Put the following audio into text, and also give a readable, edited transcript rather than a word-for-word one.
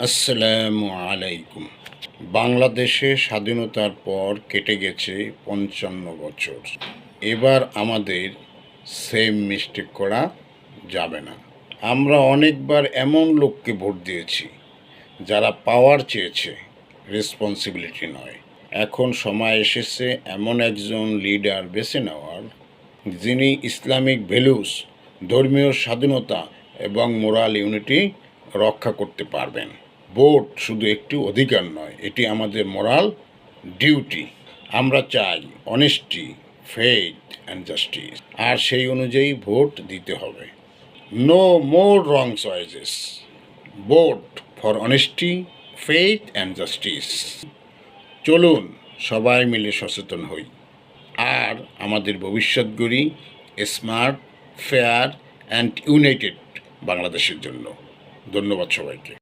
আসসালামু আলাইকুম। বাংলাদেশে স্বাধীনতার পর কেটে গেছে ৫৫ বছর। এবার আমাদের সেম মিস্টেক করা যাবে না। আমরা অনেকবার এমন লোককে ভোট দিয়েছি যারা পাওয়ার চেয়েছে, রেসপন্সিবিলিটি নয়। এখন সময় এসেছে এমন একজন লিডার বেছে নেওয়ার যিনি ইসলামিক ভ্যালুস, ধর্মীয় স্বাধীনতা এবং মোরাল ইউনিটি রক্ষা করতে পারবেন। ভোট শুধু একটি অধিকার নয়, এটি আমাদের মোরাল ডিউটি। আমরা চাই অনেস্টি, ফেথ অ্যান্ড জাস্টিস, আর সেই অনুযায়ী ভোট দিতে হবে। No more wrong choices. Vote for honesty, faith and justice. চলুন সবাই মিলে সচেতন হই আর আমাদের ভবিষ্যৎ গড়ি স্মার্ট, ফেয়ার অ্যান্ড ইউনাইটেড বাংলাদেশের জন্য। ধন্যবাদ সবাইকে।